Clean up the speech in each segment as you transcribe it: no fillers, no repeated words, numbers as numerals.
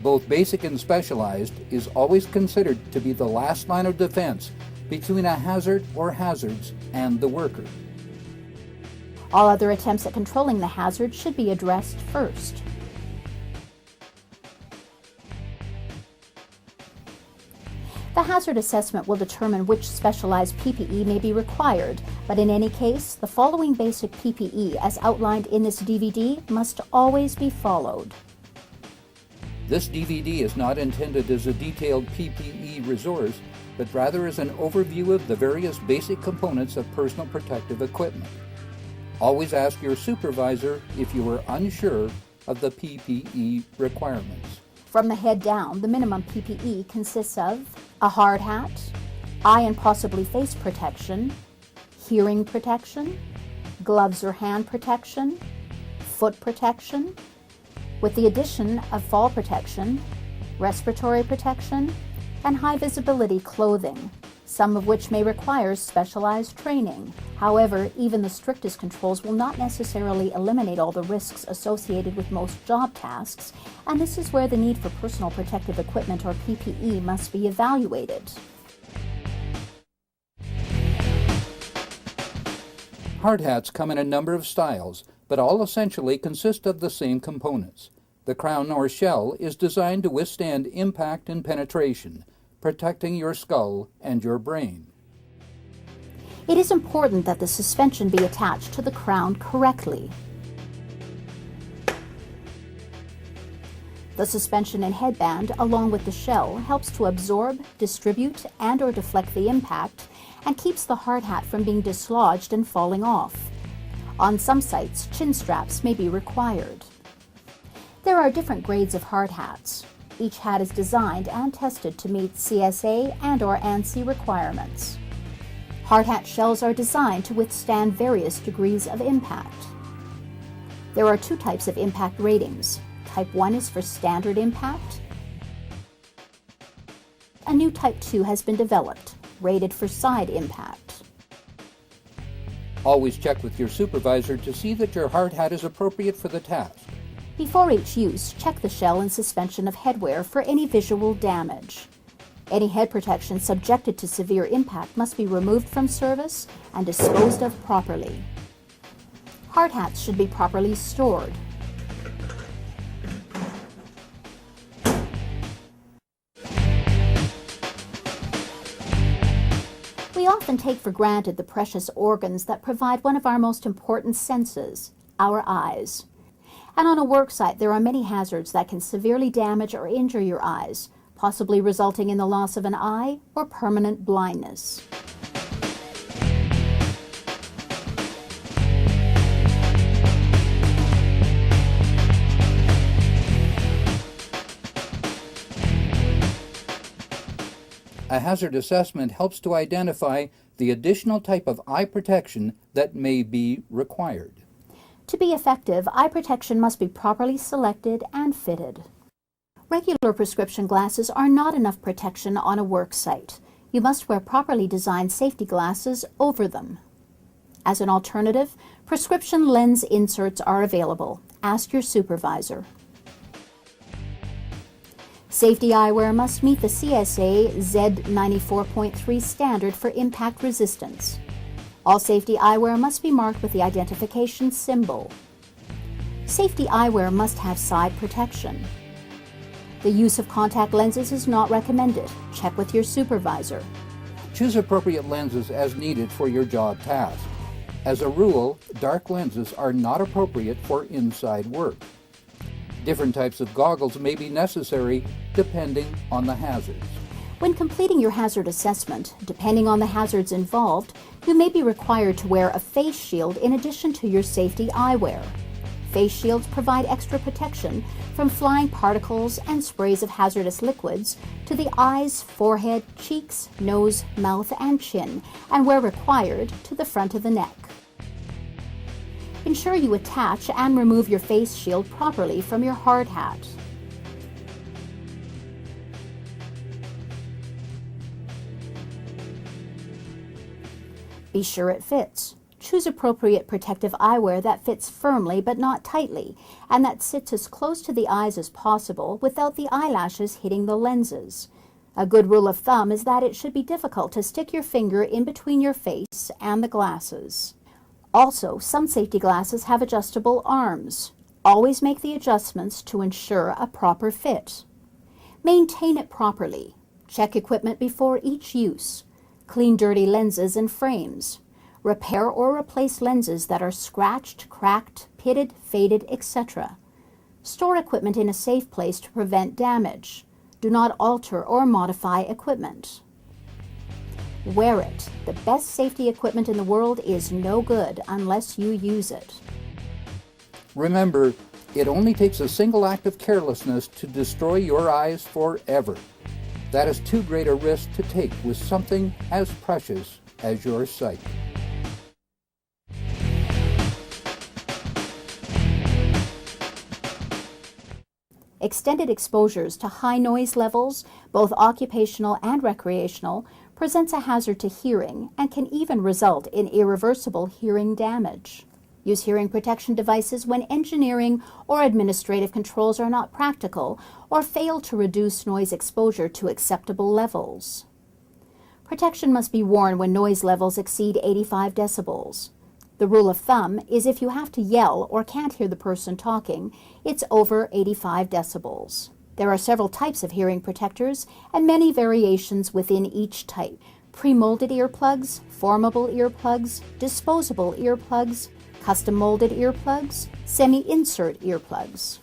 both basic and specialized, is always considered to be the last line of defense between a hazard or hazards and the worker. All other attempts at controlling the hazard should be addressed first. The hazard assessment will determine which specialized PPE may be required, but in any case, the following basic PPE as outlined in this DVD must always be followed. This DVD is not intended as a detailed PPE resource, but rather as an overview of the various basic components of personal protective equipment. Always ask your supervisor if you are unsure of the PPE requirements. From the head down, the minimum PPE consists of a hard hat, eye and possibly face protection, hearing protection, gloves or hand protection, foot protection, with the addition of fall protection, respiratory protection, and high visibility clothing, some of which may require specialized training. However, even the strictest controls will not necessarily eliminate all the risks associated with most job tasks, and this is where the need for personal protective equipment or PPE must be evaluated. Hard hats come in a number of styles, but all essentially consist of the same components. The crown or shell is designed to withstand impact and penetration, protecting your skull and your brain. It is important that the suspension be attached to the crown correctly. The suspension and headband, along with the shell, helps to absorb, distribute, and/or deflect the impact, and keeps the hard hat from being dislodged and falling off. On some sites, chin straps may be required. There are different grades of hard hats. Each hat is designed and tested to meet CSA and/or ANSI requirements. Hard hat shells are designed to withstand various degrees of impact. There are two types of impact ratings. Type 1 is for standard impact. A new Type 2 has been developed, rated for side impact. Always check with your supervisor to see that your hard hat is appropriate for the task. Before each use, check the shell and suspension of headwear for any visual damage. Any head protection subjected to severe impact must be removed from service and disposed of properly. Hard hats should be properly stored. We often take for granted the precious organs that provide one of our most important senses, our eyes. And on a work site, there are many hazards that can severely damage or injure your eyes, possibly resulting in the loss of an eye or permanent blindness. A hazard assessment helps to identify the additional type of eye protection that may be required. To be effective, eye protection must be properly selected and fitted. Regular prescription glasses are not enough protection on a work site. You must wear properly designed safety glasses over them. As an alternative, prescription lens inserts are available. Ask your supervisor. Safety eyewear must meet the CSA Z94.3 standard for impact resistance. All safety eyewear must be marked with the identification symbol. Safety eyewear must have side protection. The use of contact lenses is not recommended. Check with your supervisor. Choose appropriate lenses as needed for your job task. As a rule, dark lenses are not appropriate for inside work. Different types of goggles may be necessary depending on the hazards. When completing your hazard assessment, depending on the hazards involved, you may be required to wear a face shield in addition to your safety eyewear. Face shields provide extra protection from flying particles and sprays of hazardous liquids to the eyes, forehead, cheeks, nose, mouth, and chin, and where required, to the front of the neck. Ensure you attach and remove your face shield properly from your hard hat. Be sure it fits. Choose appropriate protective eyewear that fits firmly but not tightly, and that sits as close to the eyes as possible without the eyelashes hitting the lenses. A good rule of thumb is that it should be difficult to stick your finger in between your face and the glasses. Also, some safety glasses have adjustable arms. Always make the adjustments to ensure a proper fit. Maintain it properly. Check equipment before each use. Clean dirty lenses and frames. Repair or replace lenses that are scratched, cracked, pitted, faded, etc. Store equipment in a safe place to prevent damage. Do not alter or modify equipment. Wear it. The best safety equipment in the world is no good unless you use it. Remember, it only takes a single act of carelessness to destroy your eyes forever. That is too great a risk to take with something as precious as your sight. Extended exposures to high noise levels, both occupational and recreational, presents a hazard to hearing and can even result in irreversible hearing damage. Use hearing protection devices when engineering or administrative controls are not practical or fail to reduce noise exposure to acceptable levels. Protection must be worn when noise levels exceed 85 decibels. The rule of thumb is if you have to yell or can't hear the person talking, it's over 85 decibels. There are several types of hearing protectors and many variations within each type. Pre-molded earplugs, formable earplugs, disposable earplugs, custom-molded earplugs, semi-insert earplugs.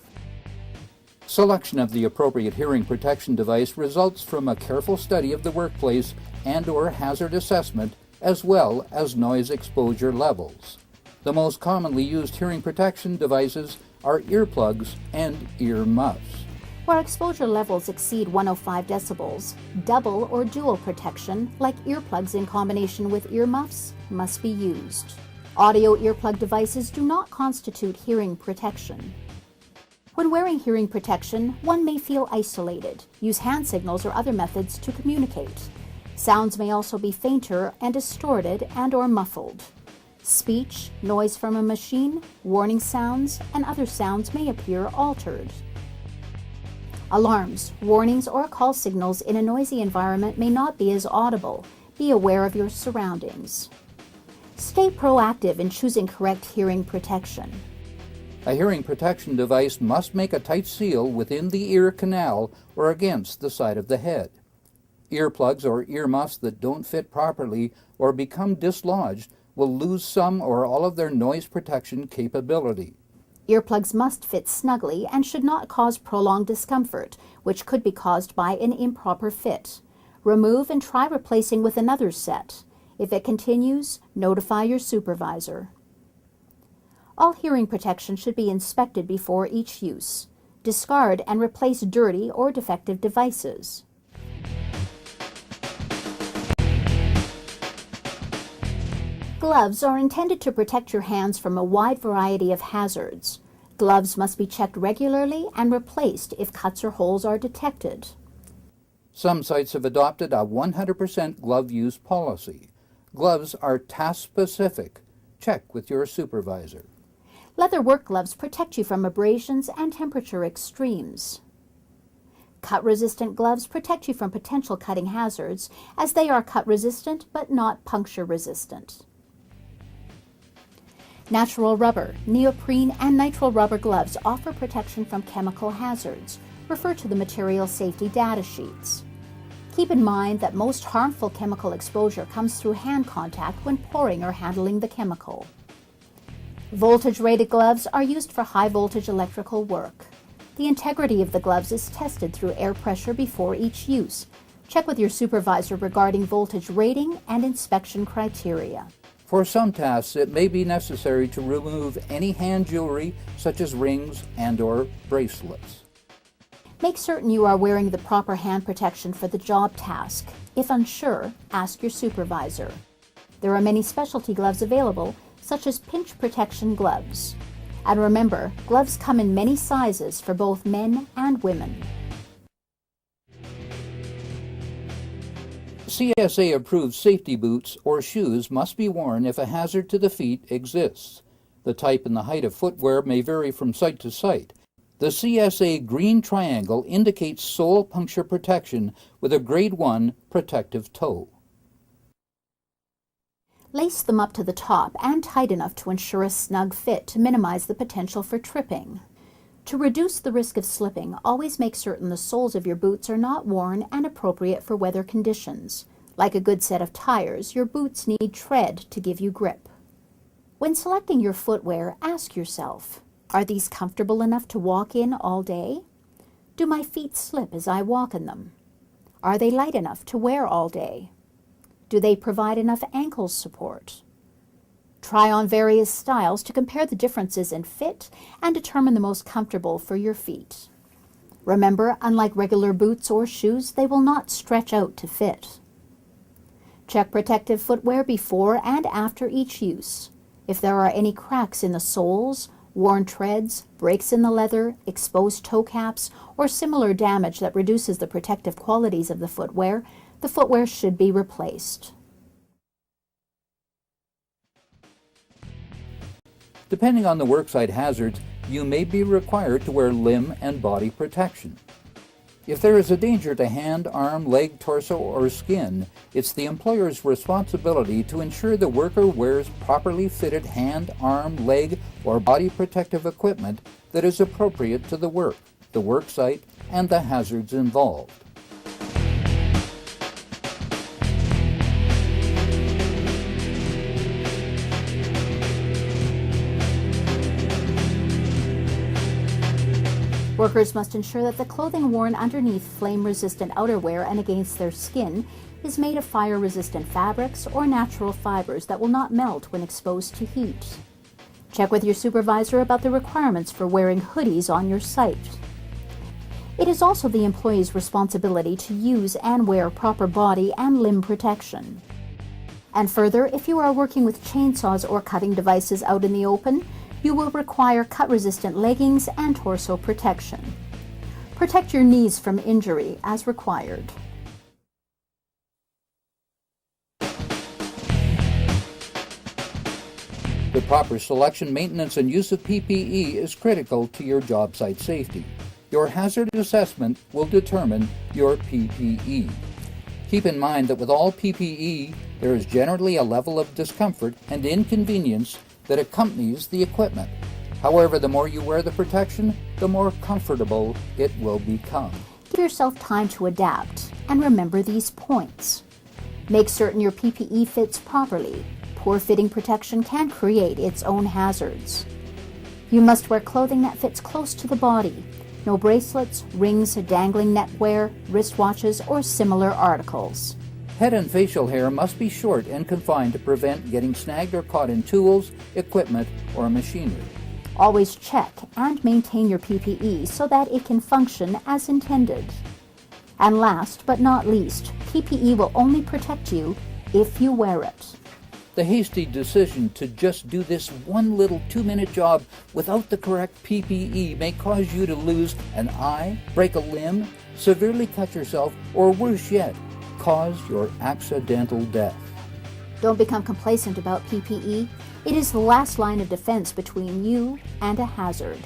Selection of the appropriate hearing protection device results from a careful study of the workplace and/or hazard assessment, as well as noise exposure levels. The most commonly used hearing protection devices are earplugs and earmuffs. Where exposure levels exceed 105 decibels, double or dual protection, like earplugs in combination with earmuffs, must be used. Audio earplug devices do not constitute hearing protection. When wearing hearing protection, one may feel isolated. Use hand signals or other methods to communicate. Sounds may also be fainter and distorted and/or muffled. Speech, noise from a machine, warning sounds, and other sounds may appear altered. Alarms, warnings, or call signals in a noisy environment may not be as audible. Be aware of your surroundings. Stay proactive in choosing correct hearing protection. A hearing protection device must make a tight seal within the ear canal or against the side of the head. Earplugs or earmuffs that don't fit properly or become dislodged will lose some or all of their noise protection capability. Earplugs must fit snugly and should not cause prolonged discomfort, which could be caused by an improper fit. Remove and try replacing with another set. If it continues, notify your supervisor. All hearing protection should be inspected before each use. Discard and replace dirty or defective devices. Gloves are intended to protect your hands from a wide variety of hazards. Gloves must be checked regularly and replaced if cuts or holes are detected. Some sites have adopted a 100% glove use policy. Gloves are task-specific. Check with your supervisor. Leather work gloves protect you from abrasions and temperature extremes. Cut-resistant gloves protect you from potential cutting hazards, as they are cut-resistant but not puncture-resistant. Natural rubber, neoprene, and nitrile rubber gloves offer protection from chemical hazards. Refer to the material safety data sheets. Keep in mind that most harmful chemical exposure comes through hand contact when pouring or handling the chemical. Voltage-rated gloves are used for high-voltage electrical work. The integrity of the gloves is tested through air pressure before each use. Check with your supervisor regarding voltage rating and inspection criteria. For some tasks, it may be necessary to remove any hand jewelry, such as rings and/or bracelets. Make certain you are wearing the proper hand protection for the job task. If unsure, ask your supervisor. There are many specialty gloves available, such as pinch protection gloves. And remember, gloves come in many sizes for both men and women. CSA-approved safety boots or shoes must be worn if a hazard to the feet exists. The type and the height of footwear may vary from site to site. The CSA green triangle indicates sole puncture protection with a Grade 1 protective toe. Lace them up to the top and tight enough to ensure a snug fit to minimize the potential for tripping. To reduce the risk of slipping, always make certain the soles of your boots are not worn and appropriate for weather conditions. Like a good set of tires, your boots need tread to give you grip. When selecting your footwear, ask yourself, are these comfortable enough to walk in all day? Do my feet slip as I walk in them? Are they light enough to wear all day? Do they provide enough ankle support? Try on various styles to compare the differences in fit and determine the most comfortable for your feet. Remember, unlike regular boots or shoes, they will not stretch out to fit. Check protective footwear before and after each use. If there are any cracks in the soles, worn treads, breaks in the leather, exposed toe caps, or similar damage that reduces the protective qualities of the footwear should be replaced. Depending on the worksite hazards, you may be required to wear limb and body protection. If there is a danger to hand, arm, leg, torso, or skin, it's the employer's responsibility to ensure the worker wears properly fitted hand, arm, leg, or body protective equipment that is appropriate to the work site, and the hazards involved. Workers must ensure that the clothing worn underneath flame-resistant outerwear and against their skin is made of fire-resistant fabrics or natural fibers that will not melt when exposed to heat. Check with your supervisor about the requirements for wearing hoodies on your site. It is also the employee's responsibility to use and wear proper body and limb protection. And further, if you are working with chainsaws or cutting devices out in the open, you will require cut-resistant leggings and torso protection. Protect your knees from injury as required. The proper selection, maintenance, and use of PPE is critical to your job site safety. Your hazard assessment will determine your PPE. Keep in mind that with all PPE, there is generally a level of discomfort and inconvenience that accompanies the equipment. However, the more you wear the protection, the more comfortable it will become. Give yourself time to adapt and remember these points. Make certain your PPE fits properly. Poor fitting protection can create its own hazards. You must wear clothing that fits close to the body. No bracelets, rings, dangling neckwear, wristwatches, or similar articles. Head and facial hair must be short and confined to prevent getting snagged or caught in tools, equipment, or machinery. Always check and maintain your PPE so that it can function as intended. And last but not least, PPE will only protect you if you wear it. The hasty decision to just do this one little 2-minute job without the correct PPE may cause you to lose an eye, break a limb, severely cut yourself, or worse yet, cause your accidental death. Don't become complacent about PPE. It is the last line of defense between you and a hazard.